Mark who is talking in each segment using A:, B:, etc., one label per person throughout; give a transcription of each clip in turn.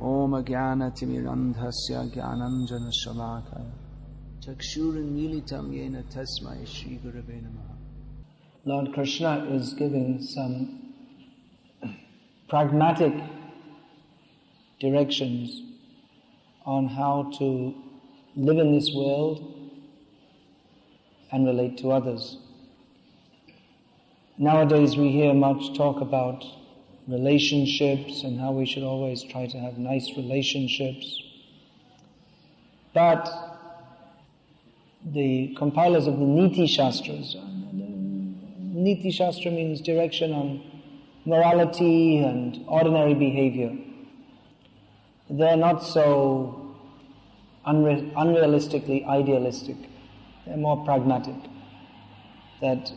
A: Om Jnanatimirandhasya Jnananjana Shalakaya Chakshurunmilitam Yena Tasmai Shri Gurave Namaha. Lord Krishna is giving some pragmatic directions on how to live in this world and relate to others. Nowadays we hear much talk about relationships and how we should always try to have nice relationships. But the compilers of the Niti Shastras, Niti Shastra means direction on morality and ordinary behavior. They're not so unrealistically idealistic. They're more pragmatic. That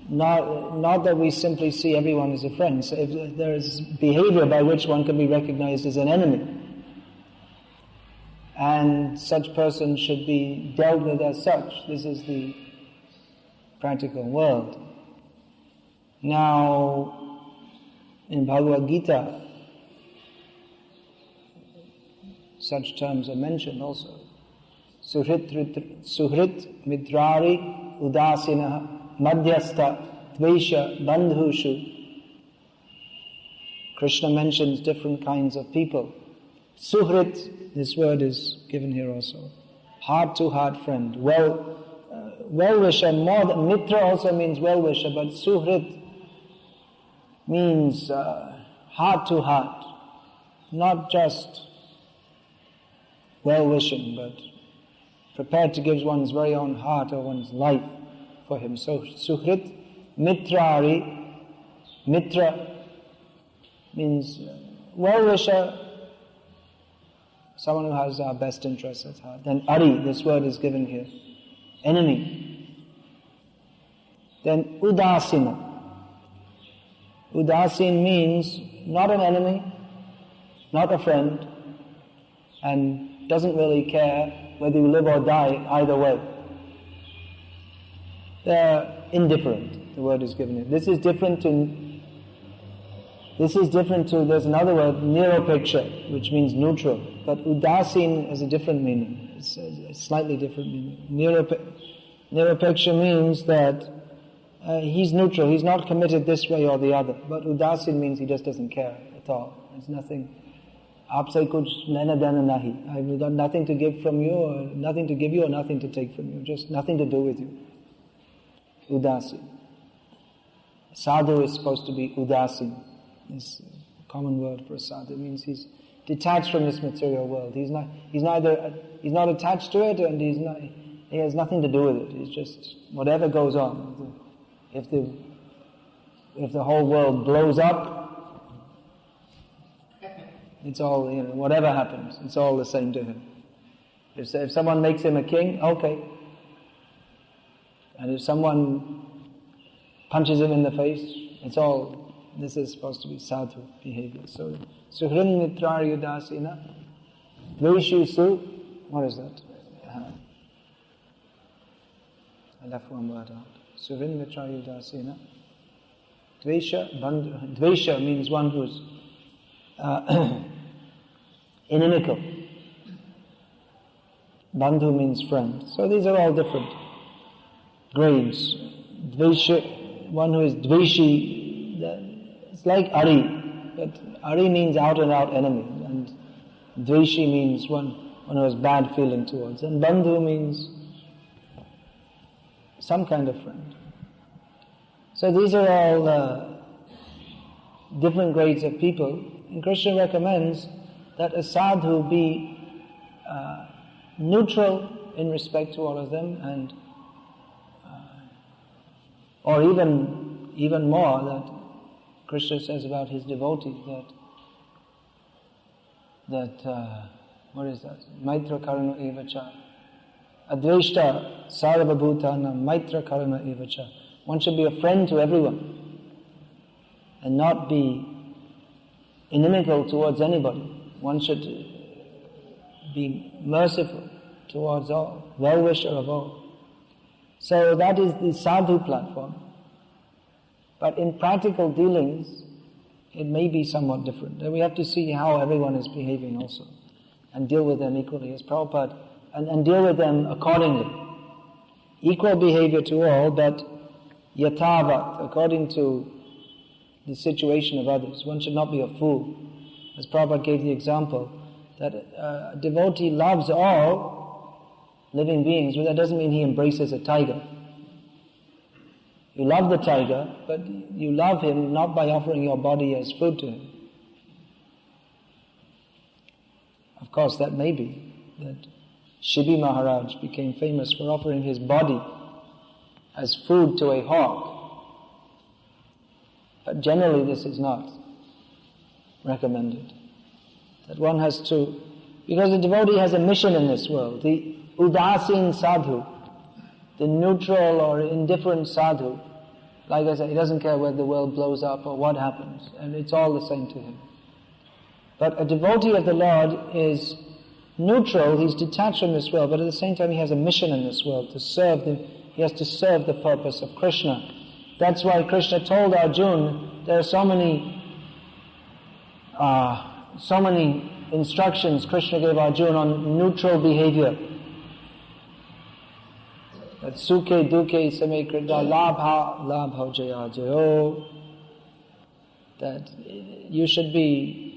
A: not that we simply see everyone as a friend. So if there is behavior by which one can be recognized as an enemy, and such person should be dealt with as such. This is the practical world. Now, in Bhagavad Gita, such terms are mentioned also. Suhrit mitrari udasinaha madhyastha dvesha bandhushu. Krishna mentions different kinds of people. Suhrit, this word is given here also. Heart-to-heart friend. Well-wisher, more than mitra also means well-wisher, but suhrit means heart-to-heart. Not just well-wishing, but prepared to give one's very own heart or one's life for him. So, suhrit mitrari, mitra means well-wisher, someone who has our best interests at heart. Then ari, this word is given here, enemy. Then udasina. Udasin means not an enemy, not a friend, and doesn't really care whether you live or die either way. They're indifferent, the word is given here. This is different to, there's another word, niropeksha, which means neutral. But udasin has a different meaning. It's a slightly different meaning. Niropeksha means that he's neutral, he's not committed this way or the other. But udasin means he just doesn't care at all. There's nothing. Aapse kuch lena dena nahi. I've got nothing to give from you, or nothing to give you, or nothing to take from you. Just nothing to do with you. Udasin. Sadhu is supposed to be udasin. It's a common word for a sadhu. It means he's detached from this material world. He's not attached to it, and he has nothing to do with it. He's just, whatever goes on. If the whole world blows up, it's all, whatever happens, it's all the same to him. If someone makes him a king, okay. And if someone punches him in the face, this is supposed to be sadhu behavior. So, suhrin mitra yudasina, dveshu su, what is that? I left one word out. Suhrin mitra yudasina, dvesha means one who's inimical. Bandhu means friend. So these are all different grades. Dvesha, one who is dveshi, it's like ari, but ari means out and out enemy, and dveshi means one who has bad feeling towards, and bandhu means some kind of friend. So these are all different grades of people, and Krishna recommends that a sadhu be neutral in respect to all of them, and or even more, that Krishna says about his devotee that what is that? Maitra karuna evacha. Adveshta sarva bhutana maitra karuna evacha. One should be a friend to everyone and not be inimical towards anybody. One should be merciful towards all, well-wisher of all. So that is the sadhu platform. But in practical dealings, it may be somewhat different. And we have to see how everyone is behaving also, and deal with them equally, as Prabhupada, and deal with them accordingly. Equal behavior to all, but yathavat, according to the situation of others. One should not be a fool. As Prabhupada gave the example, that a devotee loves all living beings, but that doesn't mean he embraces a tiger. You love the tiger, but you love him not by offering your body as food to him. Of course, that may be that Shibi Maharaj became famous for offering his body as food to a hawk. But generally this is not recommended. That one has to, because the devotee has a mission in this world. The udasin sadhu, the neutral or indifferent sadhu, like I said, he doesn't care whether the world blows up or what happens, and it's all the same to him. But a devotee of the Lord is neutral, he's detached from this world, but at the same time he has a mission in this world, he has to serve the purpose of Krishna. That's why Krishna told Arjuna, there are so many instructions Krishna gave Arjuna on neutral behavior. That sukhe dukhe same krida labha jaya jayo. That you should be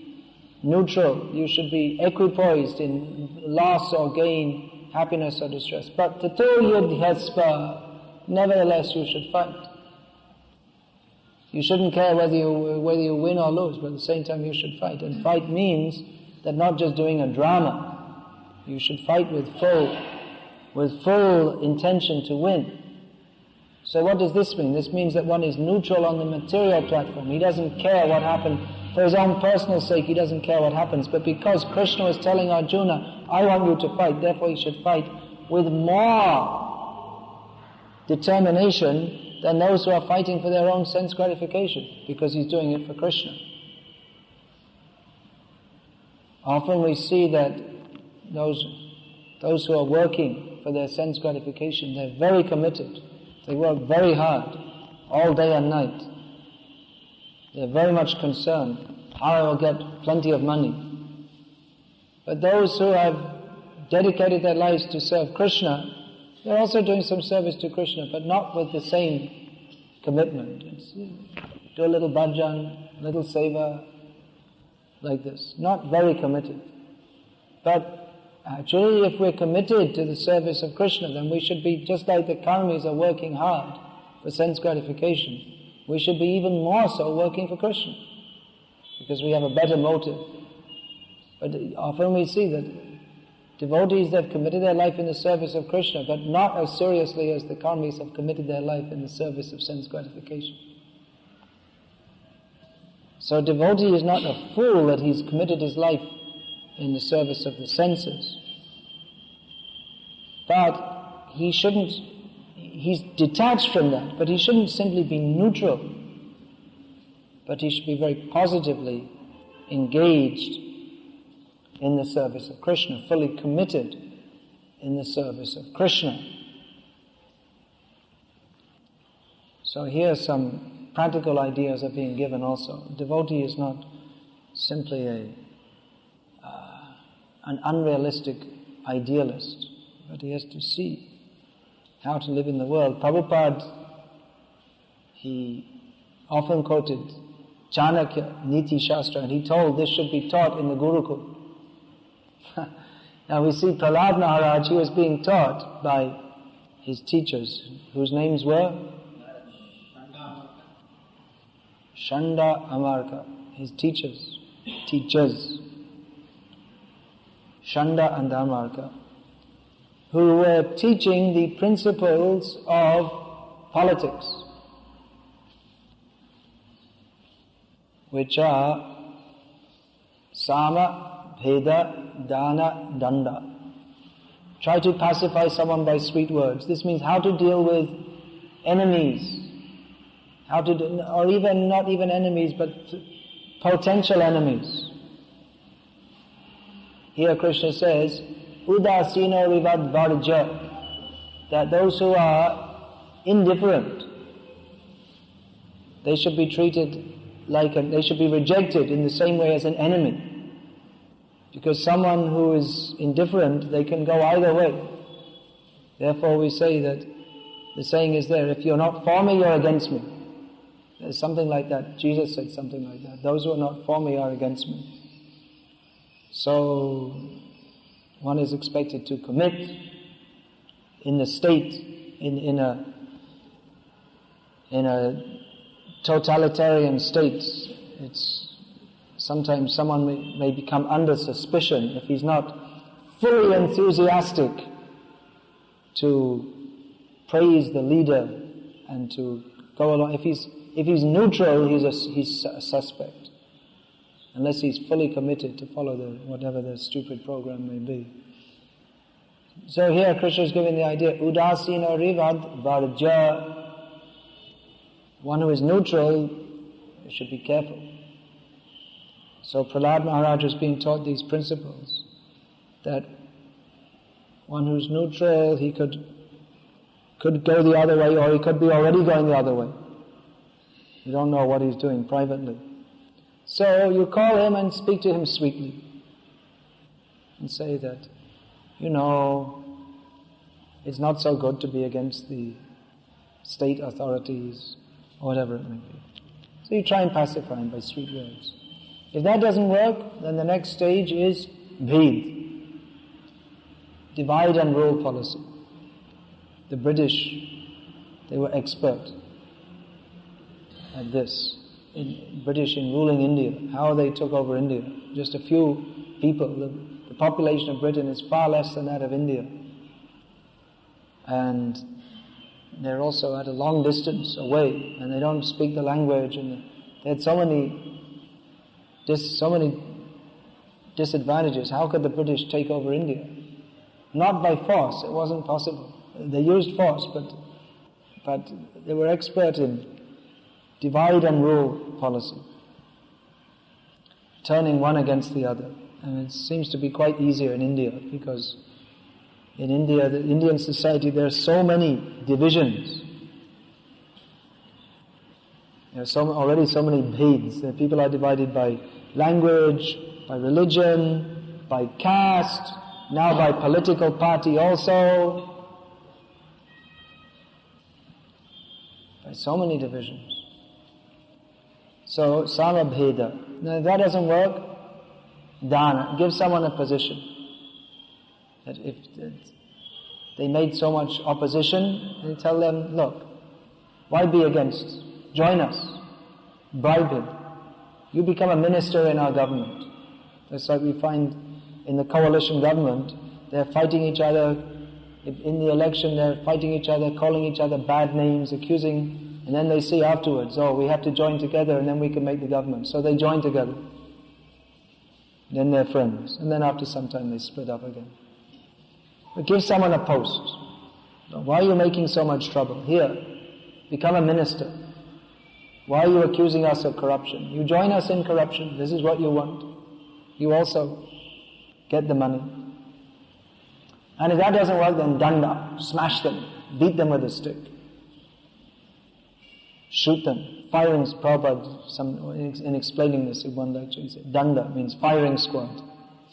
A: neutral, you should be equipoised in loss or gain, happiness or distress. But tato yudhyasva, nevertheless you should fight. You shouldn't care whether you win or lose, but at the same time you should fight. And fight means that not just doing a drama. You should fight with full intention to win. So what does this mean? This means that one is neutral on the material platform. He doesn't care what happened. For his own personal sake, he doesn't care what happens. But because Krishna was telling Arjuna, I want you to fight, therefore he should fight with more determination than those who are fighting for their own sense gratification, because he's doing it for Krishna. Often we see that those who are working for their sense gratification, they're very committed. They work very hard, all day and night. They're very much concerned how I will get plenty of money. But those who have dedicated their lives to serve Krishna, they're also doing some service to Krishna, but not with the same commitment. Do a little bhajan, little seva, like this. Not very committed. But actually, if we're committed to the service of Krishna, then we should be, just like the karmis are working hard for sense gratification, we should be even more so working for Krishna, because we have a better motive. But often we see that devotees that have committed their life in the service of Krishna, but not as seriously as the karmis have committed their life in the service of sense gratification. So a devotee is not a fool that he's committed his life in the service of the senses. But he's detached from that, but he shouldn't simply be neutral, but he should be very positively engaged in the service of Krishna, fully committed in the service of Krishna. So here some practical ideas are being given also. A devotee is not simply an unrealistic idealist, but he has to see how to live in the world. Prabhupada, he often quoted Chanakya Niti Shastra, and he told this should be taught in the Gurukul. Now we see Prahlad Maharaj, he was being taught by his teachers, whose names were Shanda Amarka, his teachers, Shanda and Amarka, who were teaching the principles of politics, which are Sama, Bheda, Dana, Danda. Try to pacify someone by sweet words. This means how to deal with enemies, or even not even enemies, but potential enemies. Here Krishna says, Udasino Vivad Varja, that those who are indifferent, they should be treated they should be rejected in the same way as an enemy. Because someone who is indifferent, they can go either way. Therefore we say that, the saying is there, if you're not for me, you're against me. There's something like that. Jesus said something like that. Those who are not for me are against me. So, one is expected to commit in the state, in a totalitarian state. Sometimes someone may become under suspicion if he's not fully enthusiastic to praise the leader and to go along. If he's neutral, he's a suspect, unless he's fully committed to follow whatever the stupid program may be. So here Krishna is giving the idea, udasina rivad varja. One who is neutral should be careful. So Prahlad Maharaj is being taught these principles, that one who's neutral, he could go the other way, or he could be already going the other way. You don't know what he's doing privately. So you call him and speak to him sweetly and say that, it's not so good to be against the state authorities, or whatever it may be. So you try and pacify him by sweet words. If that doesn't work, then the next stage is bhed, divide and rule policy. The British, they were expert at this. British in ruling India, how they took over India. Just a few people. The population of Britain is far less than that of India. And they're also at a long distance away, and they don't speak the language, and they had so many disadvantages. How could the British take over India? Not by force, it wasn't possible. They used force, but they were expert in divide and rule policy, turning one against the other. And it seems to be quite easier in India, because in India, the Indian society, there are so many divisions. There are already so many bheds. People are divided by language, by religion, by caste, now by political party also. By so many divisions. So, samabheda. Now, if that doesn't work, dana. Give someone a position. That if they made so much opposition, you tell them, look, why be against? Join us. Bribe him. You become a minister in our government. That's like we find in the coalition government. They're fighting each other. In the election, they're fighting each other, calling each other bad names, accusing, and then they see afterwards, we have to join together and then we can make the government. So they join together. Then they're friends. And then after some time they split up again. But give someone a post. Why are you making so much trouble? Here, become a minister. Why are you accusing us of corruption? You join us in corruption. This is what you want. You also get the money. And if that doesn't work, then danda. Smash them. Beat them with a stick. Shoot them. Firing, Prabhupada, in explaining this in one lecture, he said, danda means firing squad.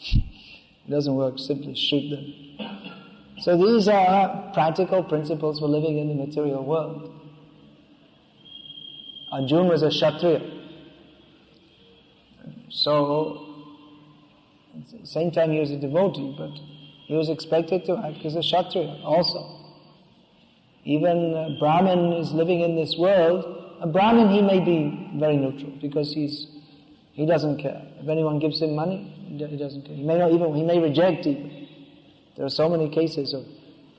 A: It doesn't work, simply shoot them. So these are practical principles for living in the material world. Arjuna was a Kshatriya. So, at the same time he was a devotee, but he was expected to act as a Kshatriya also. Even a Brahmin is living in this world. A Brahmin, he may be very neutral, because he doesn't care. If anyone gives him money, he doesn't care. He may reject even. There are so many cases of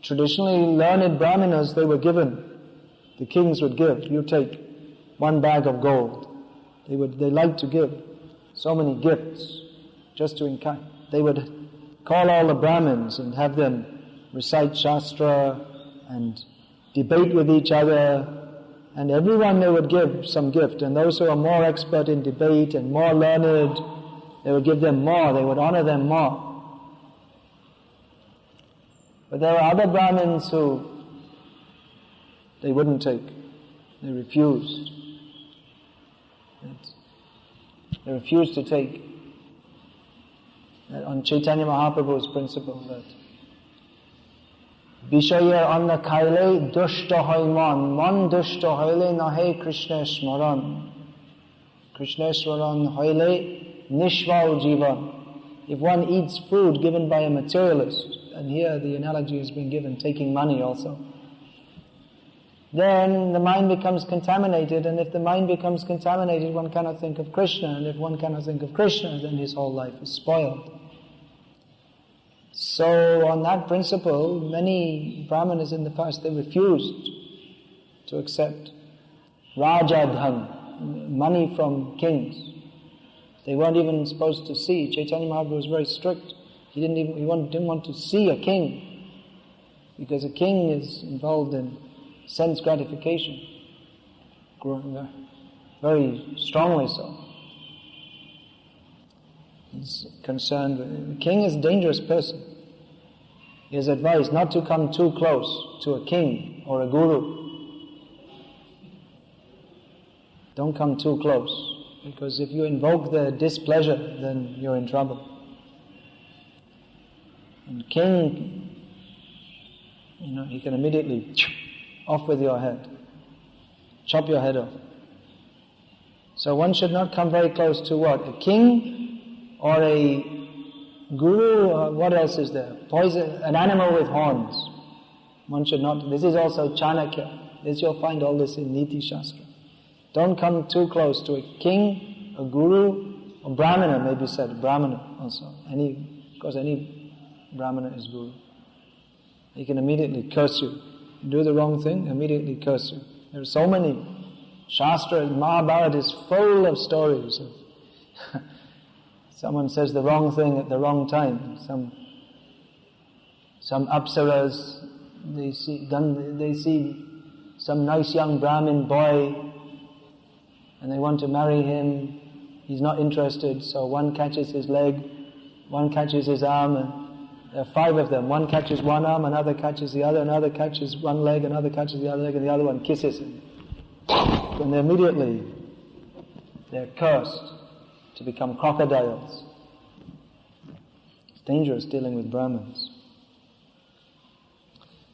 A: traditionally learned Brahmanas, they were given, the kings would give, you take one bag of gold. They liked to give so many gifts, just to encourage. They would call all the Brahmins and have them recite Shastra and debate with each other, and everyone they would give some gift, and those who are more expert in debate and more learned, they would give them more, they would honor them more. But there were other Brahmins who they wouldn't take. They refused. They refused to take. On Chaitanya Mahaprabhu's principle that Vishaya anna khaile dushta hoy man dushta hoyle nahe Krishna smaran. Krishna smaran hoyle nishval jivan. If one eats food given by a materialist, and here the analogy has been given, taking money also, then the mind becomes contaminated, and if the mind becomes contaminated, one cannot think of Krishna, and if one cannot think of Krishna, then his whole life is spoiled. So on that principle, many Brahmanas in the past, they refused to accept Rajadhan, money from kings. They weren't even supposed to see. Chaitanya Mahaprabhu was very strict. He didn't want to see a king, because a king is involved in sense gratification, very strongly so. He's concerned with, the king is a dangerous person. He is advised not to come too close to a king or a guru. Don't come too close, because if you invoke their displeasure, then you're in trouble. And king, he can immediately off with your head, chop your head off. So one should not come very close to what? A king or a guru, or what else is there? Poison, an animal with horns. One should not. This is also Chanakya. This you'll find all this in Niti Shastra. Don't come too close to a king, a guru, or Brahmana may be said, Brahmana also. Because any Brahmana is guru. He can immediately curse you. You do the wrong thing, immediately curse you. There are so many. Shastra, Mahabharata is full of stories of someone says the wrong thing at the wrong time. Some apsaras, they see some nice young Brahmin boy and they want to marry him. He's not interested, so one catches his leg, one catches his arm, and there are 5 of them. One catches one arm, another catches the other, another catches one leg, another catches the other leg, and the other one kisses him. And immediately they're cursed to become crocodiles. It's dangerous dealing with Brahmins.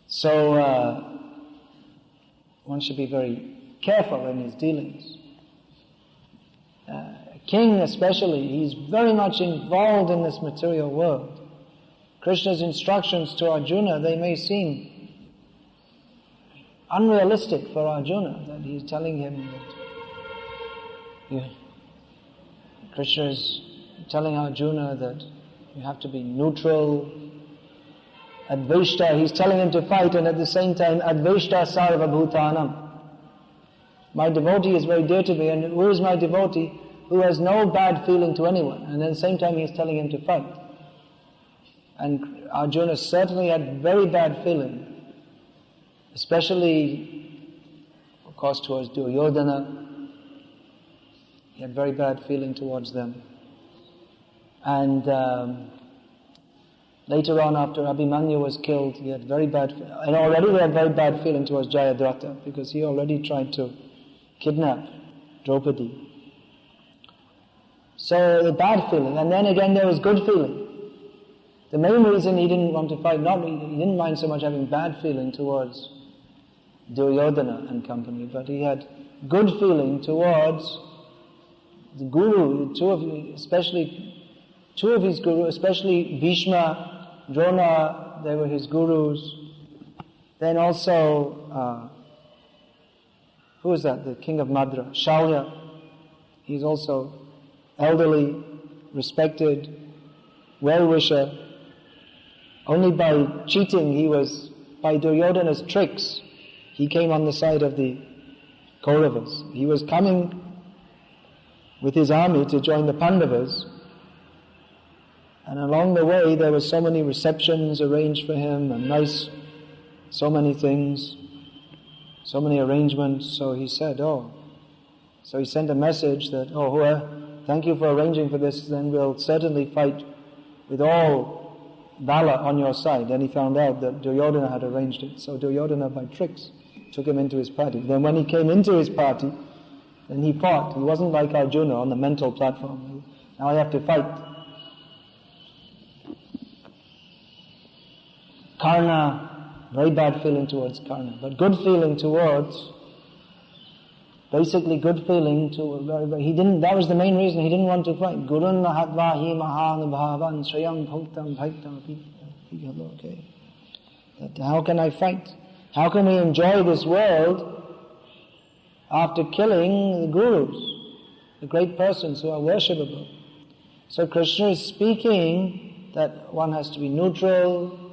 A: So one should be very careful in his dealings. A king especially, he's very much involved in this material world. Krishna's instructions to Arjuna, they may seem unrealistic for Arjuna, that he's telling him that Krishna is telling Arjuna that you have to be neutral. Adveshta, he's telling him to fight, and at the same time, Adveshta sarva bhutanam. My devotee is very dear to me, and who is my devotee? Who has no bad feeling to anyone. And at the same time, he's telling him to fight. And Arjuna certainly had very bad feeling, especially, of course, towards Duryodhana. He had very bad feeling towards them. And later on, after Abhimanyu was killed, he had very bad, and already he had very bad feeling towards Jayadratha, because he already tried to kidnap Draupadi. So the bad feeling, and then again there was good feeling. The main reason he didn't want to fight, he didn't mind so much having bad feeling towards Duryodhana and company, but he had good feeling towards the Guru, two of his Gurus, especially Bhishma, Drona, they were his Gurus. Then also, who is that? The king of Madra, Shaulya. He's also elderly, respected, well-wisher. Only by cheating, by Duryodhana's tricks, he came on the side of the Kauravas. He was coming with his army to join the Pandavas, and along the way there were so many receptions arranged for him, and so many things, so many arrangements. So he said, so he sent a message that, thank you for arranging for this, then we'll certainly fight with all valor on your side. Then he found out that Duryodhana had arranged it. So Duryodhana, by tricks, took him into his party. Then when he came into his party, And he fought. He wasn't like Arjuna on the mental platform. Now I have to fight. Karna, very bad feeling towards Karna, but good feeling towards, basically good feeling to, he didn't, that was the main reason he didn't want to fight. Gurun nahatva hi mahanubhavan shrayam bhuktam bhaitam. Okay. How can I fight? How can we enjoy this world after killing the gurus, the great persons who are worshipable? So Krishna is speaking that one has to be neutral.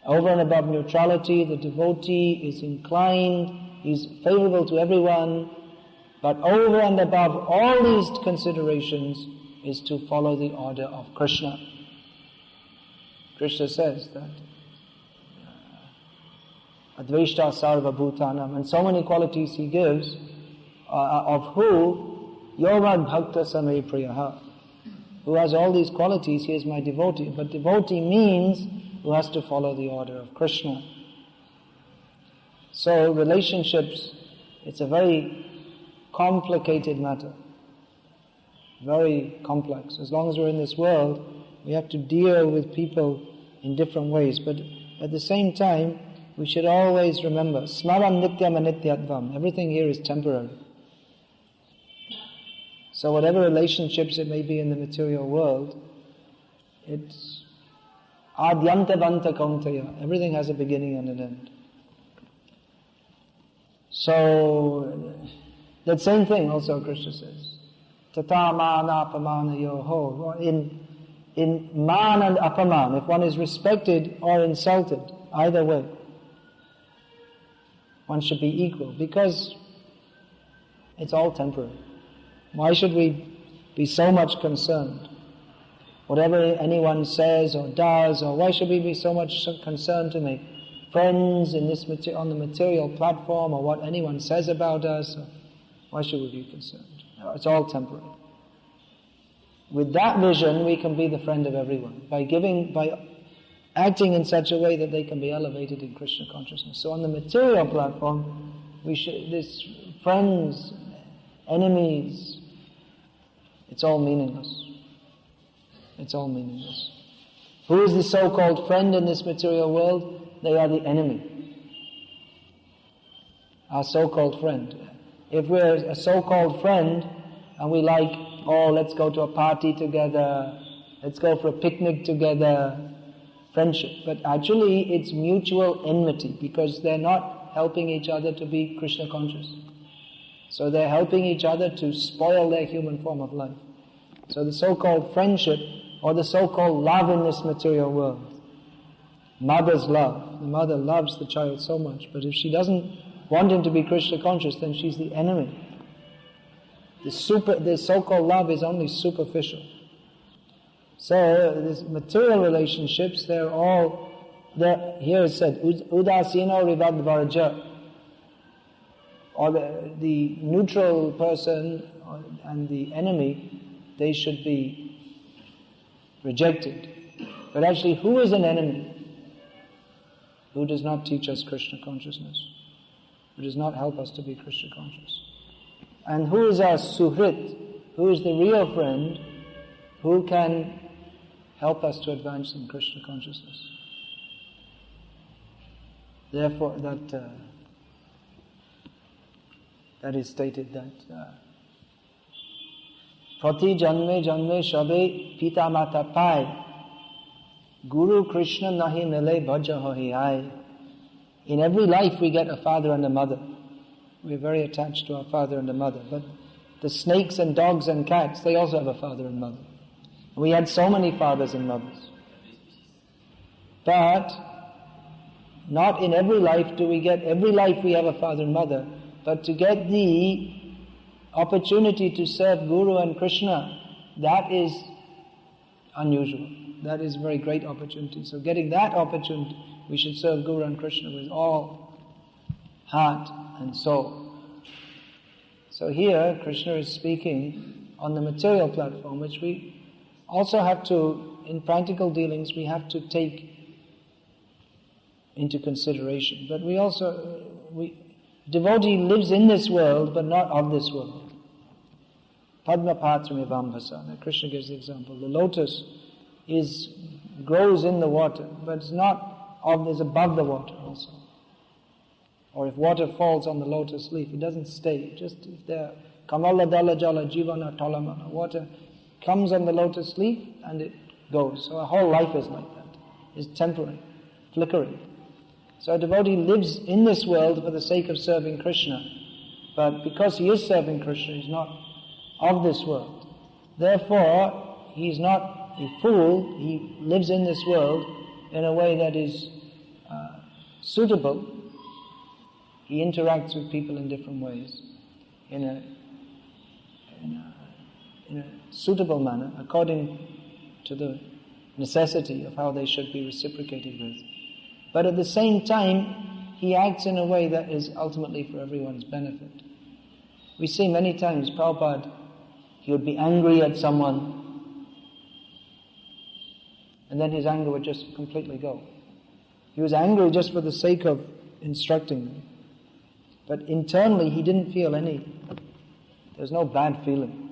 A: Over and above neutrality, the devotee is inclined, he's favorable to everyone, but over and above all these considerations is to follow the order of Krishna. Krishna says that Advaishta Sarva Bhutanam, and so many qualities he gives, of who? Yomad Bhakta Same Priyaha. Who has all these qualities, he is my devotee. But devotee means who has to follow the order of Krishna. So relationships, it's a very complicated matter. Very complex. As long as we're in this world, we have to deal with people in different ways. But at the same time, we should always remember, Smaram Nityam Anityatvam. Everything here is temporary. So whatever relationships it may be in the material world, it's Adyantavanta Kauntaya. Everything has a beginning and an end. So, that same thing also Krishna says. Tata mana apamana yoho. In man and apaman, if one is respected or insulted, either way, one should be equal, because it's all temporary. Why should we be so much concerned? Whatever anyone says or does, or why should we be so much concerned to make friends in this on the material platform, or what anyone says about us? Why should we be concerned? No, it's all temporary. With that vision, we can be the friend of everyone by acting in such a way that they can be elevated in Krishna consciousness. So on the material platform, this friends, enemies, it's all meaningless. It's all meaningless. Who is the so-called friend in this material world? They are the enemy. Our so-called friend. If we're a so-called friend and we like, let's go to a party together, let's go for a picnic together, friendship. But actually it's mutual enmity, because they're not helping each other to be Krishna conscious. So they're helping each other to spoil their human form of life. So the so-called friendship, or the so-called love in this material world, mother's love. The mother loves the child so much, but if she doesn't want him to be Krishna conscious, then she's the enemy. The so-called love is only superficial. So these material relationships, here it said, udasino rivadvarja, or the neutral person and the enemy, they should be rejected. But actually, who is an enemy? Who does not teach us Krishna consciousness, who does not help us to be Krishna conscious. And who is our suhrit? Who is the real friend who can help us to advance in Krishna consciousness? Therefore, that is stated that Prati janme janme shabe pita mata pai Guru Krishna nahi mile bhaja hohi ai. In every life we get a father and a mother. We're very attached to our father and a mother. But the snakes and dogs and cats, they also have a father and mother. We had so many fathers and mothers. But not in every life do we get, every life we have a father and mother, but to get the opportunity to serve Guru and Krishna, that is unusual. That is a very great opportunity. So getting that opportunity, we should serve Guru and Krishna with all heart and soul. So here, Krishna is speaking on the material platform, which we also have to, in practical dealings, we have to take into consideration. But we also, Devotee lives in this world, but not of this world. Padma patram ivambhasa. Krishna gives the example. The lotus grows in the water, but it's above the water also. Or if water falls on the lotus leaf, it doesn't stay. Just if there, kamala dala jala jivana talamana, water comes on the lotus leaf and it goes. So our whole life is like that. It's temporary, flickering. So a devotee lives in this world for the sake of serving Krishna, but because he is serving Krishna, he's not of this world. Therefore, he's not a fool. He lives in this world in a way that is suitable. He interacts with people in different ways, in a suitable manner, according to the necessity of how they should be reciprocated with. But at the same time, he acts in a way that is ultimately for everyone's benefit. We see many times, Prabhupada, he would be angry at someone, and then his anger would just completely go. He was angry just for the sake of instructing them. But internally, he didn't feel there's no bad feeling.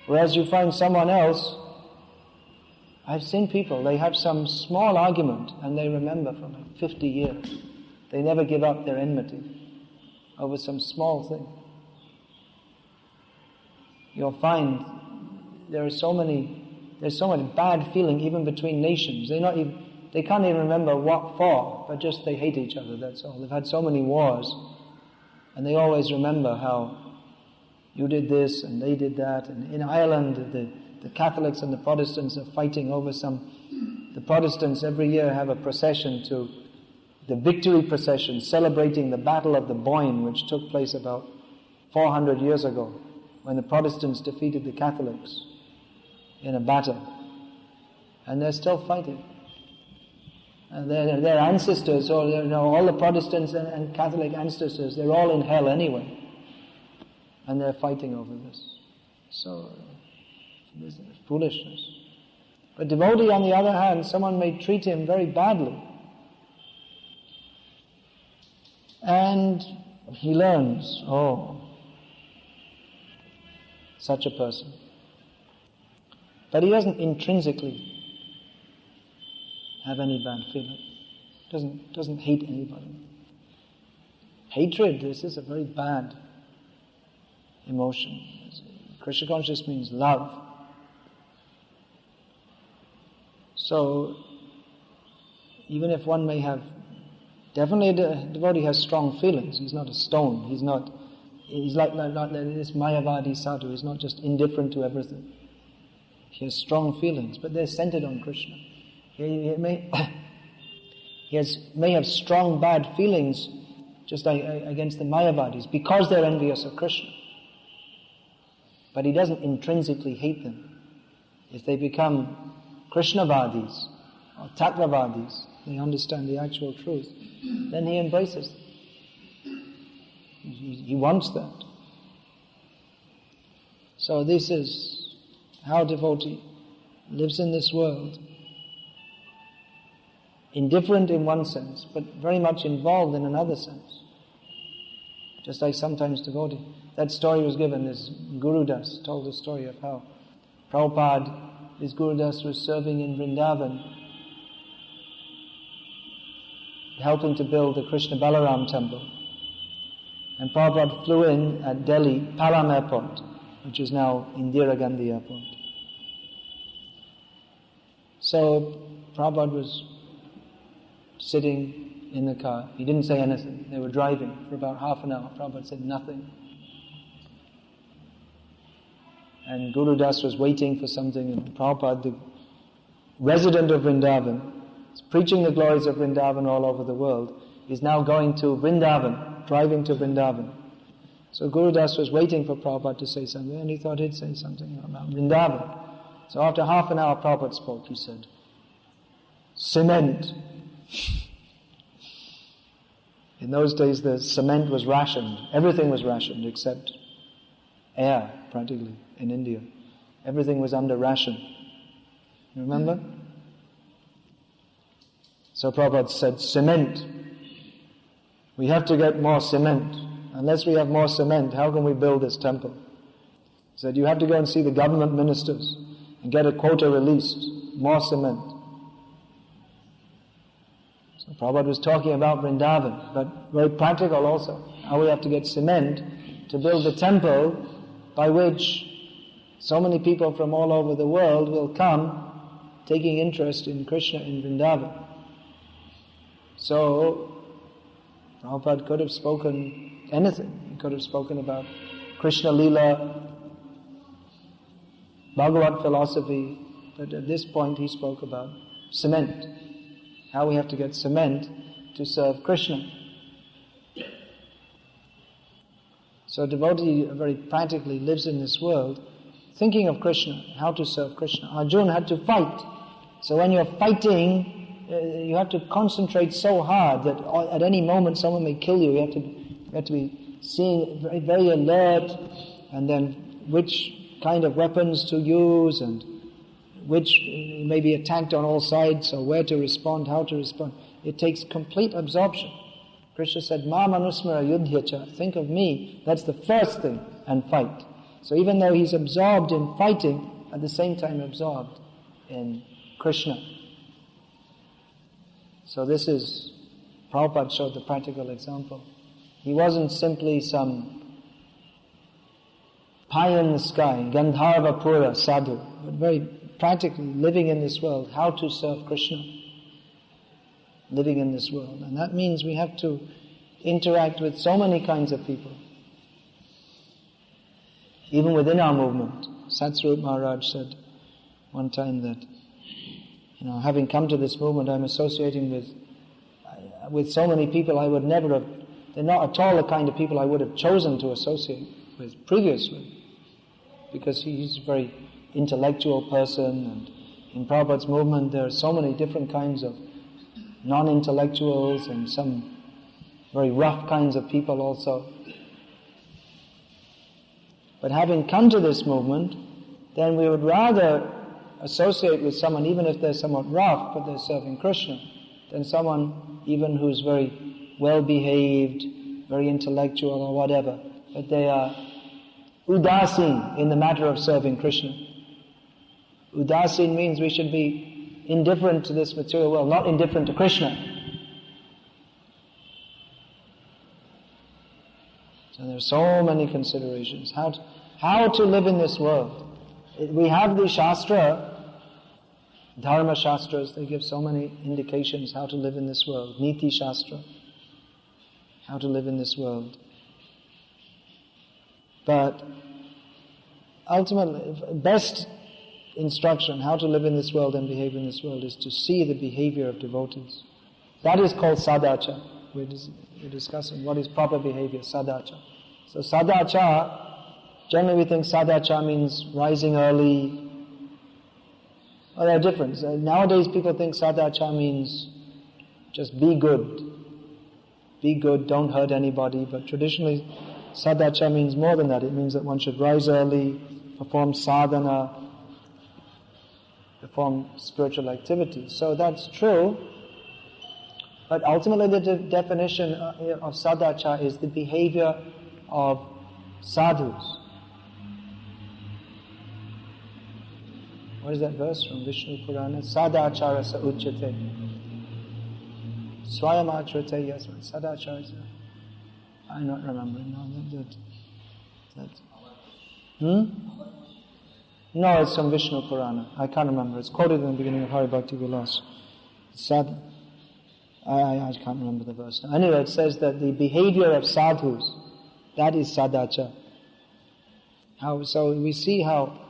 A: Whereas you find someone else, I've seen people, they have some small argument and they remember for like 50 years. They never give up their enmity over some small thing. You'll find there's so much bad feeling even between nations. They can't even remember what for, but just they hate each other, that's all. They've had so many wars, and they always remember how you did this and they did that. And in Ireland, the Catholics and the Protestants are fighting over the Protestants every year have a procession to the victory procession celebrating the Battle of the Boyne, which took place about 400 years ago, when the Protestants defeated the Catholics in a battle. And they're still fighting. And their ancestors, or all the Protestants and Catholic ancestors, they're all in hell anyway. And they're fighting over this. So, this is foolishness. But devotee, on the other hand, someone may treat him very badly. And he learns, such a person. But he doesn't intrinsically have any bad feeling. Doesn't hate anybody. Hatred, this is a very bad emotion. Krishna consciousness means love. So, even if one may have, definitely a devotee has strong feelings. He's not a stone. He's like this Mayavadi sadhu. He's not just indifferent to everything. He has strong feelings, but they're centered on Krishna. He may have strong bad feelings just against the Mayavadis because they're envious of Krishna. But he doesn't intrinsically hate them. If they become Krishnavadis or Tattvavadis, they understand the actual truth, then he embraces them. He wants that. So this is how devotee lives in this world. Indifferent in one sense, but very much involved in another sense. Just like sometimes devotee. That story was given, this Guru Das told the story of how Prabhupada, this Guru Das was serving in Vrindavan, helping to build the Krishna Balaram temple. And Prabhupada flew in at Delhi, Palam Airport, which is now Indira Gandhi Airport. So Prabhupada was sitting in the car. He didn't say anything. They were driving for about half an hour. Prabhupada said nothing. And Guru Das was waiting for something, and Prabhupada, the resident of Vrindavan, is preaching the glories of Vrindavan all over the world. He's now going to Vrindavan, driving to Vrindavan. So Guru Das was waiting for Prabhupada to say something, and he thought he'd say something about Vrindavan. So after half an hour, Prabhupada spoke. He said, "Cement." In those days, the cement was rationed. Everything was rationed except air, practically, in India. Everything was under ration. You remember? So Prabhupada said, "Cement." we have to get more cement. Unless we have more cement, how can we build this temple? He said, you have to go and see the government ministers and get a quota released, more cement. So Prabhupada was talking about Vrindavan, but very practical also, how we have to get cement to build the temple by which so many people from all over the world will come taking interest in Krishna in Vrindavan. So Prabhupada could have spoken anything. He could have spoken about Krishna Lila, Bhagavat philosophy, but at this point he spoke about cement. How we have to get cement to serve Krishna. So a devotee very practically lives in this world thinking of Krishna, how to serve Krishna. Arjuna had to fight. So when you're fighting, you have to concentrate so hard that at any moment someone may kill you. You have to be seeing very, very alert, and then which kind of weapons to use, and which may be attacked on all sides, so where to respond, how to respond. It takes complete absorption. Krishna said, Ma manusmara yudhyacha, think of me, that's the first thing, and fight. So even though he's absorbed in fighting, at the same time absorbed in Krishna. So this is, Prabhupada showed the practical example. He wasn't simply some pie in the sky, Gandharva Pura sadhu, but very practically living in this world, how to serve Krishna, living in this world. And that means we have to interact with so many kinds of people. Even within our movement, Satsvarup Maharaj said one time that, having come to this movement, I'm associating with so many people I would never have, they're not at all the kind of people I would have chosen to associate with previously, because he's a very intellectual person, and in Prabhupada's movement there are so many different kinds of non-intellectuals and some very rough kinds of people also. But having come to this movement, then we would rather associate with someone, even if they're somewhat rough, but they're serving Krishna, than someone even who's very well-behaved, very intellectual or whatever, but they are udasin in the matter of serving Krishna. Udasin means we should be indifferent to this material world, not indifferent to Krishna. So there are so many considerations. How to live in this world. We have the Shastra, Dharma Shastras, they give so many indications how to live in this world. Niti Shastra, how to live in this world. But ultimately, best instruction, how to live in this world and behave in this world, is to see the behavior of devotees. That is called sadacha. We're discussing what is proper behavior, sadacha. So sadacha, generally we think sadacha means rising early. Well, there are differences. Nowadays people think sadacha means just be good. Be good, don't hurt anybody. But traditionally, sadacha means more than that. It means that one should rise early, perform sadhana, perform spiritual activities. So that's true. But ultimately the definition of sadacha is the behavior of sadhus. What is that verse from Vishnu Purana? Sadachara sa uchyate. Swayam achrate yasman. Sadachara sa. I'm not remembering now. No, it's from Vishnu Purana. I can't remember. It's quoted in the beginning of Hari Bhakti Vilas. I can't remember the verse now. Anyway, it says that the behavior of sadhus, that is sadacha. So we see how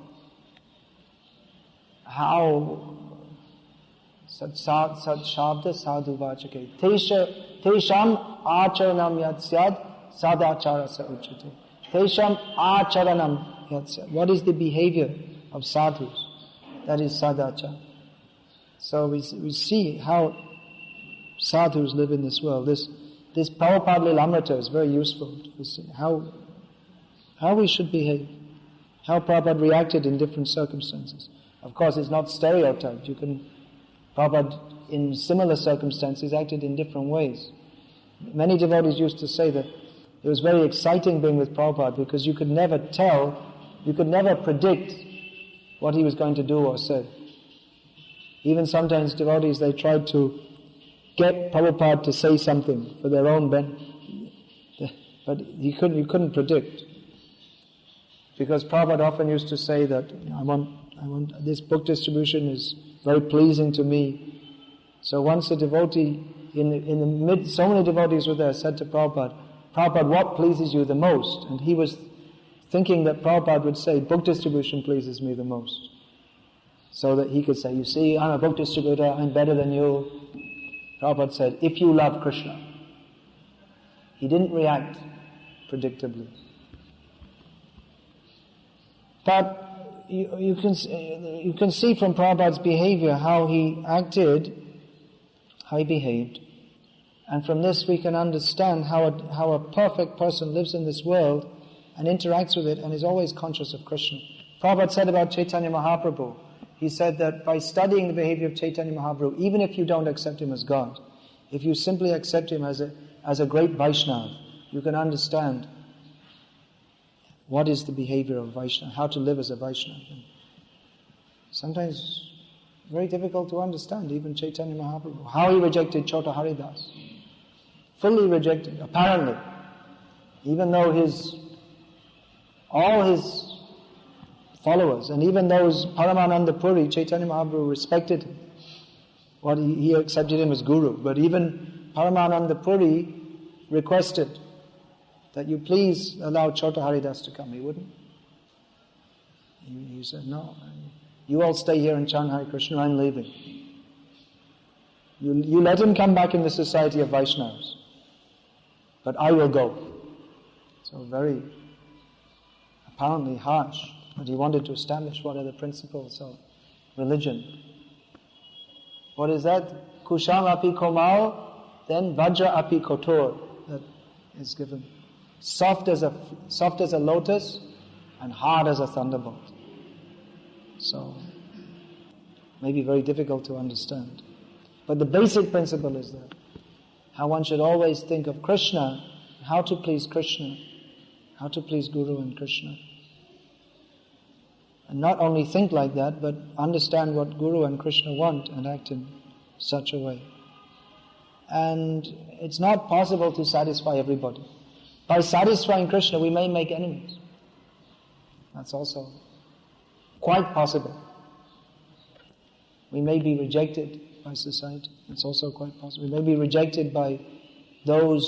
A: sat shabda sadhu vachake tesham acharanam yad syad sadachara sa uchate. Tesham acharanam yad syad. What is the behavior of sadhus? That is sadacha. So we see how sadhus live in this world. This Prabhupada Lilamrita is very useful to see how we should behave, how Prabhupada reacted in different circumstances. Of course, it's not stereotyped. Prabhupada in similar circumstances acted in different ways. Many devotees used to say that it was very exciting being with Prabhupada because you could never predict what he was going to do or say. Even sometimes devotees, they tried to get Prabhupada to say something for their own benefit, but you couldn't predict. Because Prabhupada often used to say that, I want this book distribution is very pleasing to me. So once a devotee, in the mid, so many devotees were there, said to Prabhupada, Prabhupada, what pleases you the most? And he was thinking that Prabhupada would say, book distribution pleases me the most. So that he could say, you see, I'm a book distributor, I'm better than you. Prabhupada said, if you love Krishna. He didn't react predictably. But you can see from Prabhupada's behavior how he acted, how he behaved. And from this we can understand how a perfect person lives in this world and interacts with it and is always conscious of Krishna. Prabhupada said about Chaitanya Mahaprabhu, he said that by studying the behavior of Chaitanya Mahaprabhu, even if you don't accept him as God, if you simply accept him as a great Vaishnava, you can understand what is the behavior of Vaishnava, how to live as a Vaishnava. Sometimes very difficult to understand, even Chaitanya Mahaprabhu, how he rejected Chota Haridas. Fully rejected, apparently. Even though all his followers, and even those Paramananda Puri, Chaitanya Mahaprabhu respected him. He accepted him as guru. But even Paramananda Puri requested that you please allow Chota Haridas to come. He wouldn't. He said, no, you all stay here and chant Hare Krishna, I'm leaving. You let him come back in the society of Vaishnavas. But I will go. So very apparently harsh. But he wanted to establish what are the principles of religion. What is that? Kusham api komal, then vajra api kotor. That is given. Soft as a lotus and hard as a thunderbolt. So, maybe very difficult to understand. But the basic principle is that how one should always think of Krishna, how to please Krishna, how to please Guru and Krishna. And not only think like that, but understand what Guru and Krishna want and act in such a way. And it's not possible to satisfy everybody. By satisfying Krishna, we may make enemies. That's also quite possible. We may be rejected by society. It's also quite possible. We may be rejected by those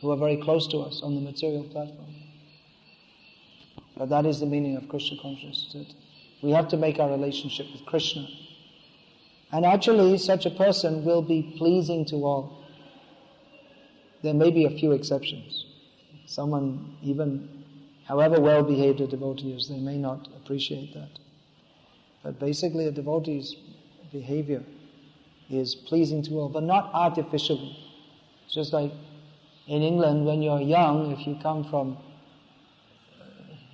A: who are very close to us on the material platform. But that is the meaning of Krishna consciousness. That we have to make our relationship with Krishna. And actually, such a person will be pleasing to all. There may be a few exceptions. Someone, even however well-behaved a devotee is, they may not appreciate that. But basically, a devotee's behavior is pleasing to all, but not artificially. It's just like in England, when you're young, if you come from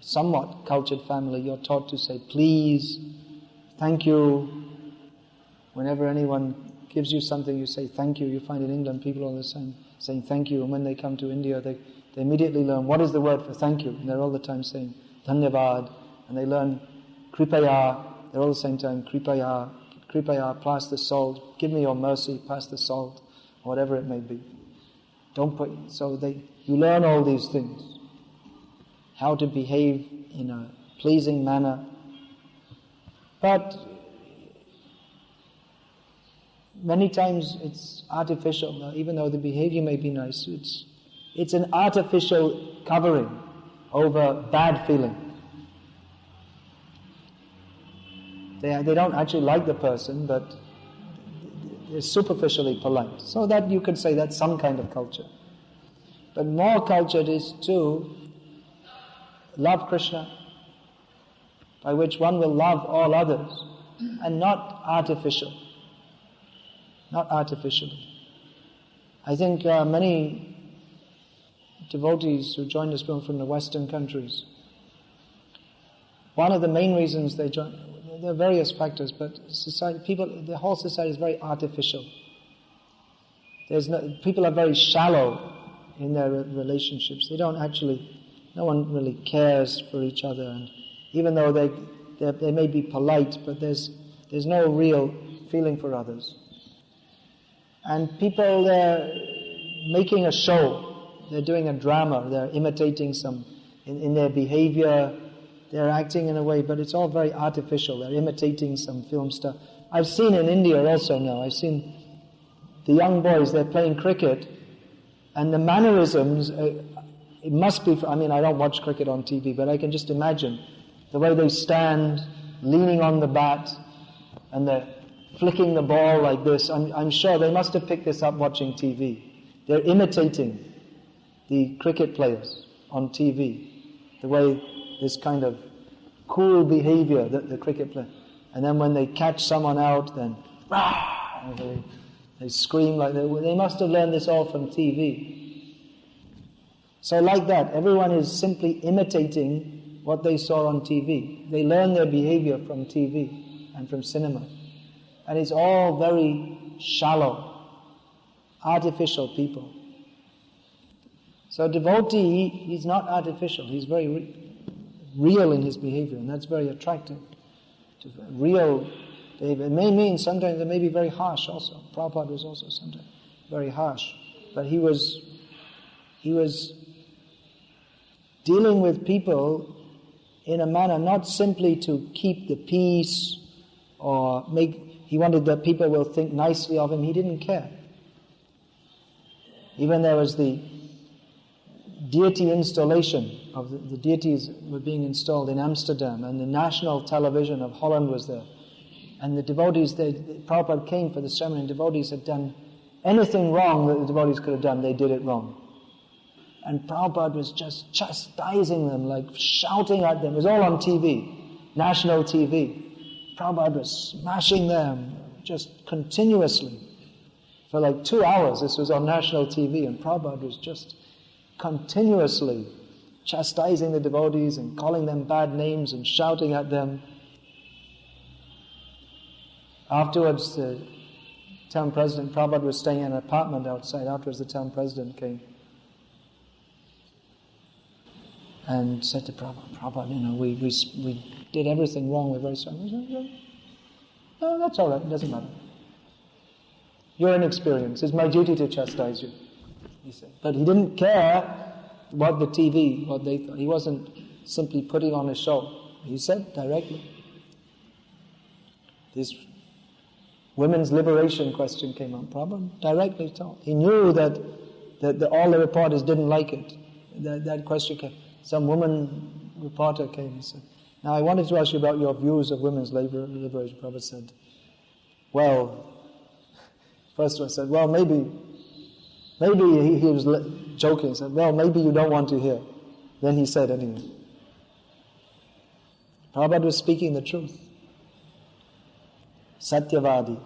A: somewhat cultured family, you're taught to say please, thank you. Whenever anyone gives you something, you say thank you. You find in England people all the same saying thank you, and when they come to India, they immediately learn what is the word for thank you, and they're all the time saying dhanyavad, and they learn kripaya, they're all the same time kripaya, pass the salt, give me your mercy, pass the salt, whatever it may be. You learn all these things. How to behave in a pleasing manner. But many times it's artificial, even though the behavior may be nice. It's an artificial covering over bad feeling. They don't actually like the person, but they're superficially polite. So that you could say that's some kind of culture. But more cultured is to love Krishna, by which one will love all others, and not artificial. Not artificially. I think many devotees who joined us from the Western countries, one of the main reasons they join, there are various factors, but the whole society is very artificial. People are very shallow in their relationships. They don't actually, no one really cares for each other, and even though they may be polite, but there's no real feeling for others. And people, they're making a show, they're doing a drama, they're imitating in their behavior, they're acting in a way, but it's all very artificial. They're imitating some film star. I've seen in India also now, I've seen the young boys, they're playing cricket, and the mannerisms, it must be, I don't watch cricket on TV, but I can just imagine the way they stand, leaning on the bat, and they're flicking the ball like this. I'm sure they must have picked this up watching TV. They're imitating the cricket players on TV, the way this kind of cool behavior that the cricket player. And then when they catch someone out, then rah, they scream like that. They must have learned this all from TV. So like that, everyone is simply imitating what they saw on TV. They learn their behavior from TV and from cinema. And it's all very shallow, artificial people. So devotee, he's not artificial, he's very real in his behavior, and that's very attractive. Real behavior. It may mean sometimes it may be very harsh also. Prabhupada was also sometimes very harsh. But he was dealing with people in a manner not simply to keep the peace or he wanted that people will think nicely of him. He didn't care. Even there was the deity installation of the deities were being installed in Amsterdam, and the national television of Holland was there. And the devotees, Prabhupada came for the ceremony, and devotees had done anything wrong that the devotees could have done, they did it wrong. And Prabhupada was just chastising them, like shouting at them. It was all on TV, national TV. Prabhupada was smashing them just continuously. For like 2 hours, this was on national TV, and Prabhupada was just continuously chastising the devotees and calling them bad names and shouting at them. Afterwards, the town president, Prabhupada was staying in an apartment outside. Afterwards, the town president came and said to Prabhupada, we did everything wrong, we're very sorry. He said, no, that's all right, it doesn't matter. You're inexperienced, it's my duty to chastise you, he said. But he didn't care what the TV, what they thought. He wasn't simply putting on a show. He said directly. This women's liberation question came up. Prabhupada directly told. He knew that all the reporters didn't like it. That question came. Some woman reporter came and said, now I wanted to ask you about your views of women's liberation. Prabhupada said, first one said, maybe he was joking. He said, maybe you don't want to hear. Then he said anyway. Prabhupada was speaking the truth. Satyavadi.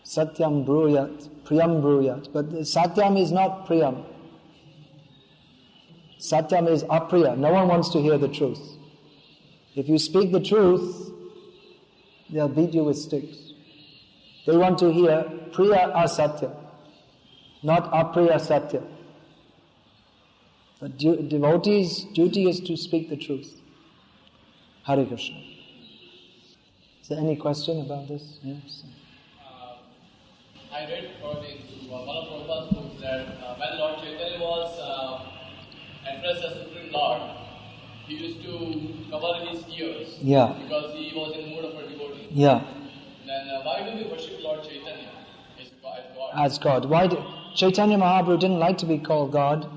A: Satyam bruyat, priyam bruyat. But satyam is not priyam. Satyam is apriya. No one wants to hear the truth. If you speak the truth, they'll beat you with sticks. They want to hear priya asatya, not apriya satya. But devotees' duty is to speak the truth. Hare Krishna. Is there any question about this? Yes.
B: I read one of Prabhupada's books that when Lord Chaitanya was addressed as Supreme Lord, he used to cover his ears.
A: Yeah.
B: Because he was in the mood of a devotee.
A: Yeah.
B: Then why do we worship Lord Chaitanya as God?
A: As God. Why Chaitanya Mahaprabhu didn't like to be called God.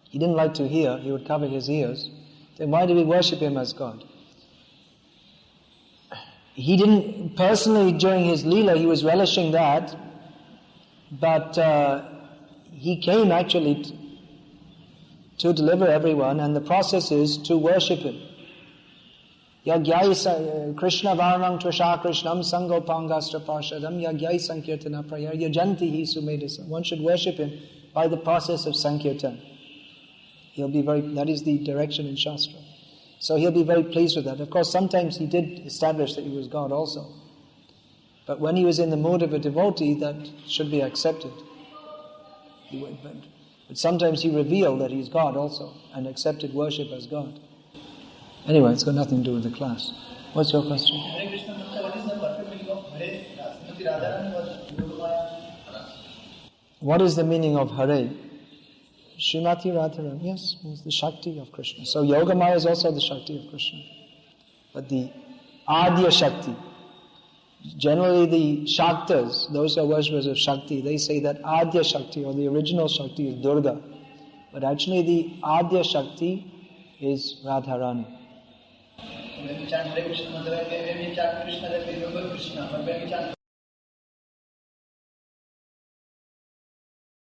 A: He didn't like to hear. He would cover his ears. Then why do we worship him as God? He didn't, personally during his Leela, he was relishing that, but he came actually to deliver everyone, and the process is to worship him. Yagyai Krishna Varnam Tvasha Krishnam Sango Pangastra Parshadam Yagyai Sankirtana Prayar Yajanti Hi Sumedasa. One should worship him by the process of Sankirtan. That is the direction in Shastra. So he'll be very pleased with that. Of course, sometimes he did establish that he was God also. But when he was in the mood of a devotee, that should be accepted. But sometimes he revealed that he's God also, and accepted worship as God. Anyway, it's got nothing to do with the class. What's your question?
C: Hare Krishna, what is the perfect meaning of Hare? Srimati Radharani was Yogamaya.
A: What is the meaning of Hare? Srimati Radharani, yes, means the Shakti of Krishna. So Yogamaya is also the Shakti of Krishna. But the Adya Shakti, generally the Shaktas, those who are worshippers of Shakti, they say that Adya Shakti or the original Shakti is Durga. But actually the Adya Shakti is Radharani.
C: When we chant Hare Krishna, when we chant Krishna, then we remember Krishna. But when we chant